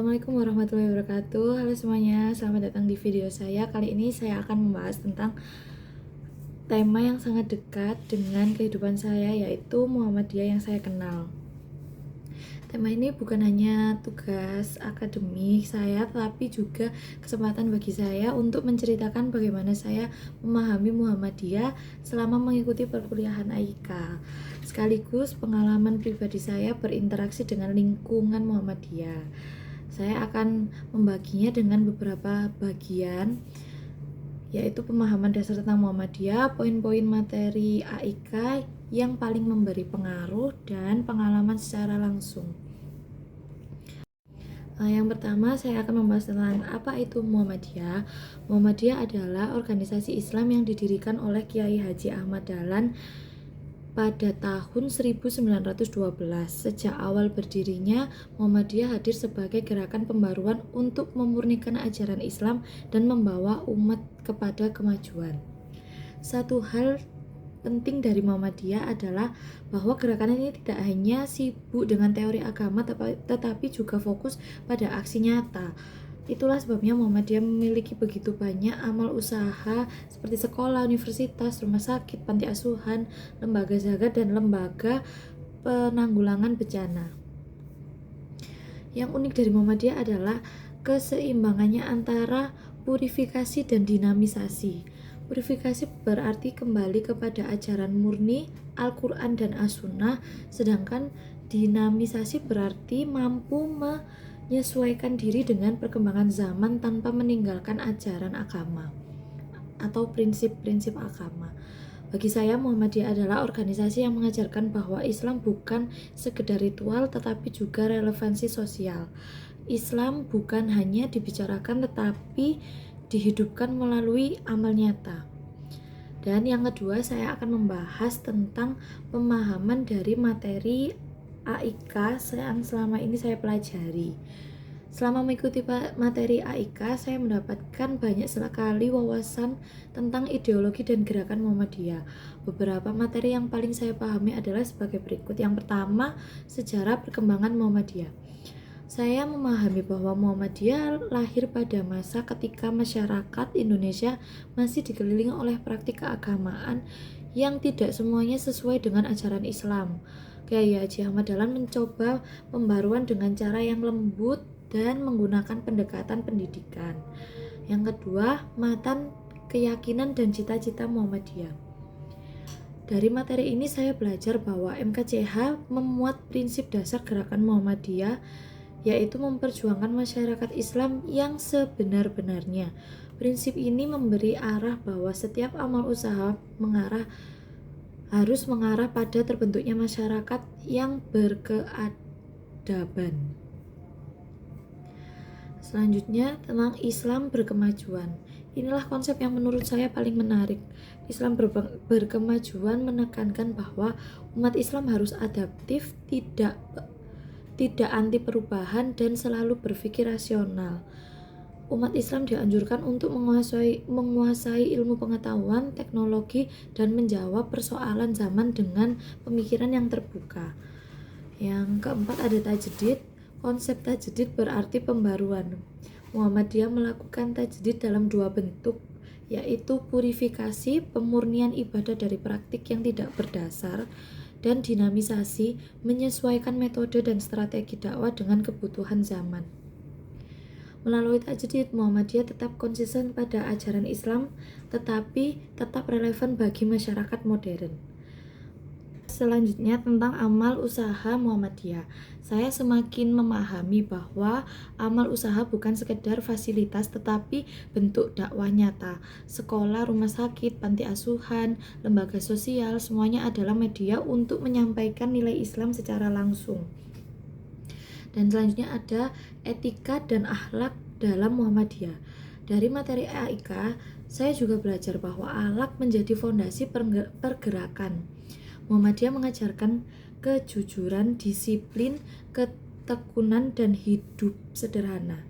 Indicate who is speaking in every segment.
Speaker 1: Assalamualaikum warahmatullahi wabarakatuh. Halo semuanya, selamat datang di video saya. Kali ini saya akan membahas tentang tema yang sangat dekat dengan kehidupan saya, yaitu Muhammadiyah yang saya kenal. Tema ini bukan hanya tugas akademik saya, tapi juga kesempatan bagi saya untuk menceritakan bagaimana saya memahami Muhammadiyah selama mengikuti perkuliahan AIK. Sekaligus pengalaman pribadi saya berinteraksi dengan lingkungan Muhammadiyah. Saya akan membaginya dengan beberapa bagian, yaitu pemahaman dasar tentang Muhammadiyah, poin-poin materi AIK yang paling memberi pengaruh, dan pengalaman secara langsung. Yang pertama, saya akan membahas tentang apa itu Muhammadiyah. Muhammadiyah adalah organisasi Islam yang didirikan oleh Kiai Haji Ahmad Dahlan pada tahun 1912. Sejak awal berdirinya, Muhammadiyah hadir sebagai gerakan pembaruan untuk memurnikan ajaran Islam dan membawa umat kepada kemajuan. Satu hal penting dari Muhammadiyah adalah bahwa gerakan ini tidak hanya sibuk dengan teori agama, tetapi juga fokus pada aksi nyata. Itulah sebabnya Muhammadiyah memiliki begitu banyak amal usaha seperti sekolah, universitas, rumah sakit, panti asuhan, lembaga zakat, dan lembaga penanggulangan bencana. Yang unik dari Muhammadiyah adalah keseimbangannya antara purifikasi dan dinamisasi. Purifikasi berarti kembali kepada ajaran murni Al-Quran dan As-Sunnah, sedangkan dinamisasi berarti mampu menyesuaikan diri dengan perkembangan zaman tanpa meninggalkan ajaran agama atau prinsip-prinsip agama. Bagi saya, Muhammadiyah adalah organisasi yang mengajarkan bahwa Islam bukan sekedar ritual tetapi juga relevansi sosial. Islam bukan hanya dibicarakan tetapi dihidupkan melalui amal nyata. Dan yang kedua, saya akan membahas tentang pemahaman dari materi AIK yang selama ini saya pelajari. Selama mengikuti materi AIK, saya mendapatkan banyak sekali wawasan tentang ideologi dan gerakan Muhammadiyah. Beberapa materi yang paling saya pahami adalah sebagai berikut. Yang pertama, sejarah perkembangan Muhammadiyah. Saya memahami bahwa Muhammadiyah lahir pada masa ketika masyarakat Indonesia masih dikelilingi oleh praktik keagamaan yang tidak semuanya sesuai dengan ajaran Islam. Kiai Haji Ahmad Dahlan mencoba pembaruan dengan cara yang lembut dan menggunakan pendekatan pendidikan. Yang kedua, matan keyakinan dan cita-cita Muhammadiyah. Dari materi ini saya belajar bahwa MKCH memuat prinsip dasar gerakan Muhammadiyah, yaitu memperjuangkan masyarakat Islam yang sebenar-benarnya. Prinsip ini memberi arah bahwa setiap amal usaha harus mengarah pada terbentuknya masyarakat yang berkeadaban. Selanjutnya, tentang Islam berkemajuan. Inilah konsep yang menurut saya paling menarik. Islam berkemajuan menekankan bahwa umat Islam harus adaptif, tidak anti perubahan, dan selalu berpikir rasional. Umat Islam dianjurkan untuk menguasai ilmu pengetahuan, teknologi, dan menjawab persoalan zaman dengan pemikiran yang terbuka. Yang keempat, ada tajdid. Konsep tajdid berarti pembaruan. Muhammadiyah melakukan tajdid dalam dua bentuk, yaitu purifikasi, pemurnian ibadah dari praktik yang tidak berdasar, dan dinamisasi, menyesuaikan metode dan strategi dakwah dengan kebutuhan zaman. Melalui tajdid, Muhammadiyah tetap konsisten pada ajaran Islam, tetapi tetap relevan bagi masyarakat modern. Selanjutnya, tentang amal usaha Muhammadiyah. Saya semakin memahami bahwa amal usaha bukan sekedar fasilitas tetapi bentuk dakwah nyata. Sekolah, rumah sakit, panti asuhan, lembaga sosial, semuanya adalah media untuk menyampaikan nilai Islam secara langsung. Dan selanjutnya ada etika dan akhlak dalam Muhammadiyah. Dari materi AIK, saya juga belajar bahwa akhlak menjadi fondasi pergerakan. Muhammadiyah mengajarkan kejujuran, disiplin, ketekunan, dan hidup sederhana.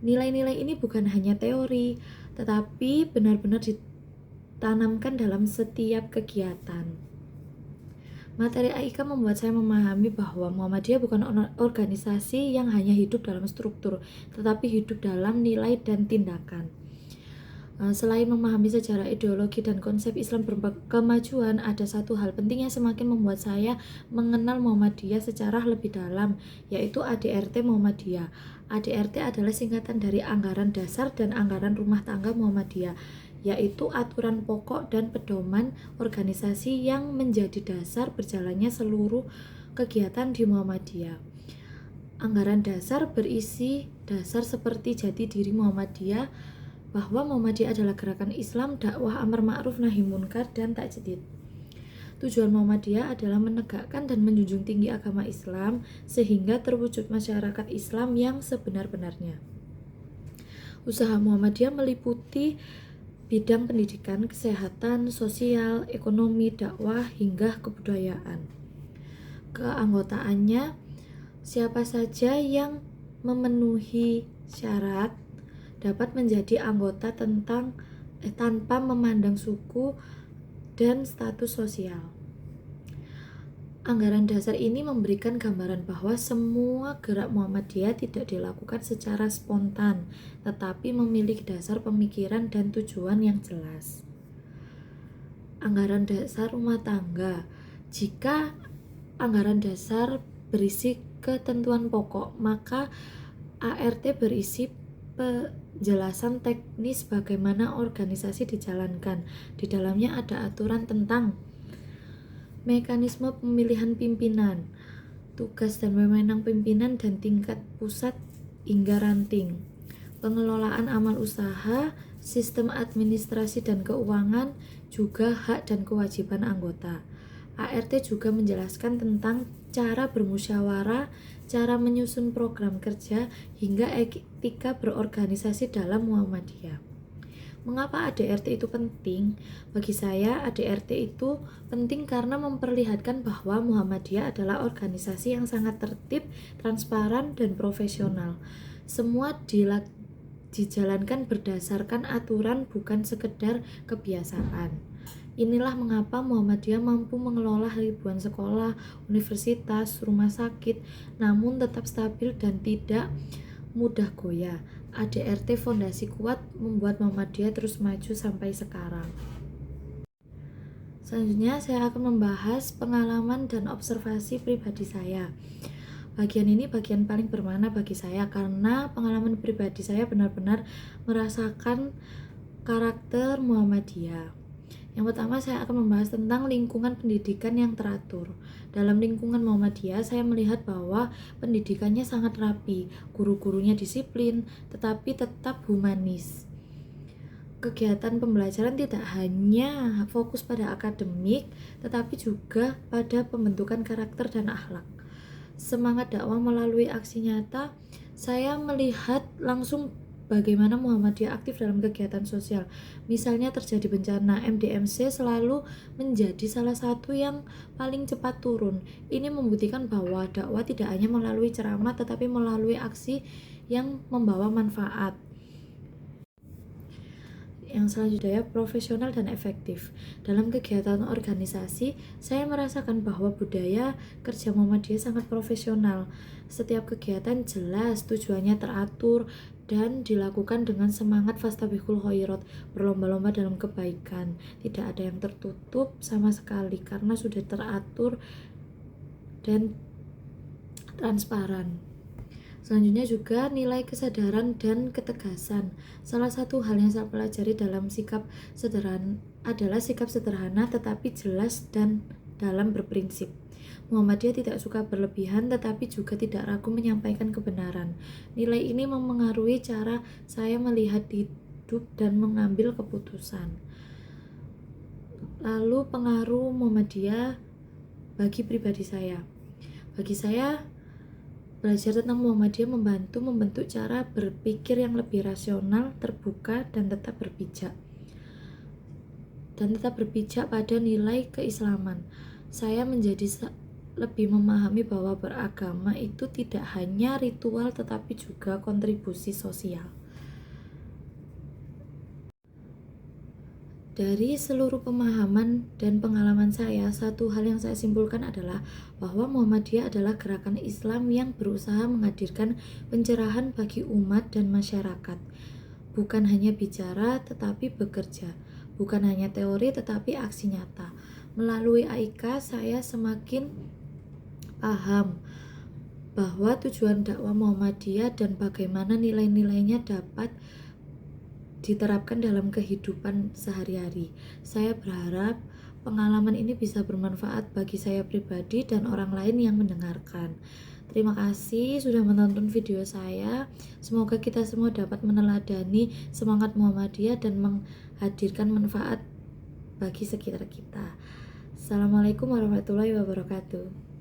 Speaker 1: Nilai-nilai ini bukan hanya teori, tetapi benar-benar ditanamkan dalam setiap kegiatan. Materi AIK membuat saya memahami bahwa Muhammadiyah bukan organisasi yang hanya hidup dalam struktur, tetapi hidup dalam nilai dan tindakan. Selain memahami sejarah, ideologi, dan konsep Islam berkemajuan, ada satu hal penting yang semakin membuat saya mengenal Muhammadiyah secara lebih dalam, yaitu ADRT Muhammadiyah. ADRT adalah singkatan dari Anggaran Dasar dan Anggaran Rumah Tangga Muhammadiyah, yaitu aturan pokok dan pedoman organisasi yang menjadi dasar berjalannya seluruh kegiatan di Muhammadiyah. Anggaran dasar berisi dasar seperti jati diri Muhammadiyah, bahwa Muhammadiyah adalah gerakan Islam, dakwah amar ma'ruf nahi munkar, dan tajdid. Tujuan Muhammadiyah adalah menegakkan dan menjunjung tinggi agama Islam sehingga terwujud masyarakat Islam yang sebenar-benarnya. Usaha Muhammadiyah meliputi bidang pendidikan, kesehatan, sosial, ekonomi, dakwah, hingga kebudayaan. Keanggotaannya, siapa saja yang memenuhi syarat dapat menjadi anggota tanpa memandang suku dan status sosial. Anggaran dasar ini memberikan gambaran bahwa semua gerak Muhammadiyah tidak dilakukan secara spontan, tetapi memiliki dasar pemikiran dan tujuan yang jelas. Anggaran dasar rumah tangga. Jika anggaran dasar berisi ketentuan pokok, maka ART berisi penjelasan teknis bagaimana organisasi dijalankan. Di dalamnya ada aturan tentang mekanisme pemilihan pimpinan, tugas dan wewenang pimpinan dan tingkat pusat hingga ranting, pengelolaan amal usaha, sistem administrasi dan keuangan, juga hak dan kewajiban anggota. ART juga menjelaskan tentang cara bermusyawarah, cara menyusun program kerja, hingga etika berorganisasi dalam Muhammadiyah. Mengapa ADRT itu penting? Bagi saya, ADRT itu penting karena memperlihatkan bahwa Muhammadiyah adalah organisasi yang sangat tertib, transparan, dan profesional. Semua dijalankan berdasarkan aturan, bukan sekedar kebiasaan. Inilah mengapa Muhammadiyah mampu mengelola ribuan sekolah, universitas, rumah sakit, namun tetap stabil dan tidak mudah goyah. ADRT fondasi kuat membuat Muhammadiyah terus maju sampai sekarang. Selanjutnya saya akan membahas pengalaman dan observasi pribadi saya. Bagian ini bagian paling bermakna bagi saya karena pengalaman pribadi saya benar-benar merasakan karakter Muhammadiyah. Yang pertama, saya akan membahas tentang lingkungan pendidikan yang teratur. Dalam lingkungan Muhammadiyah, saya melihat bahwa pendidikannya sangat rapi, guru-gurunya disiplin, tetapi tetap humanis. Kegiatan pembelajaran tidak hanya fokus pada akademik, tetapi juga pada pembentukan karakter dan akhlak. Semangat dakwah melalui aksi nyata, saya melihat langsung bagaimana Muhammadiyah aktif dalam kegiatan sosial. Misalnya terjadi bencana, MDMC selalu menjadi salah satu yang paling cepat turun. Ini membuktikan bahwa dakwah tidak hanya melalui ceramah, tetapi melalui aksi yang membawa manfaat. Yang selanjutnya, profesional dan efektif. Dalam kegiatan organisasi, saya merasakan bahwa budaya kerja Muhammadiyah sangat profesional. Setiap kegiatan jelas, tujuannya teratur, dan dilakukan dengan semangat fastabiqul khairat, berlomba-lomba dalam kebaikan. Tidak ada yang tertutup sama sekali karena sudah teratur dan transparan. Selanjutnya juga nilai kesadaran dan ketegasan. Salah satu hal yang saya pelajari dalam sikap sederhana adalah sikap sederhana tetapi jelas dan dalam berprinsip. Muhammadiyah tidak suka berlebihan tetapi juga tidak ragu menyampaikan kebenaran. Nilai ini memengaruhi cara saya melihat hidup dan mengambil keputusan. Lalu pengaruh Muhammadiyah bagi pribadi saya. Bagi saya, belajar tentang Muhammadiyah membantu membentuk cara berpikir yang lebih rasional, terbuka, dan tetap berpijak pada nilai keislaman. Saya menjadi lebih memahami bahwa beragama itu tidak hanya ritual tetapi juga kontribusi sosial. Dari seluruh pemahaman dan pengalaman saya, satu hal yang saya simpulkan adalah bahwa Muhammadiyah adalah gerakan Islam yang berusaha menghadirkan pencerahan bagi umat dan masyarakat. Bukan hanya bicara tetapi bekerja, bukan hanya teori tetapi aksi nyata. Melalui AIKA saya semakin paham bahwa tujuan dakwah Muhammadiyah dan bagaimana nilai-nilainya dapat diterapkan dalam kehidupan sehari-hari. Saya berharap pengalaman ini bisa bermanfaat bagi saya pribadi dan orang lain yang mendengarkan. Terima kasih sudah menonton video saya. Semoga kita semua dapat meneladani semangat Muhammadiyah dan menghadirkan manfaat bagi sekitar kita. Assalamualaikum warahmatullahi wabarakatuh.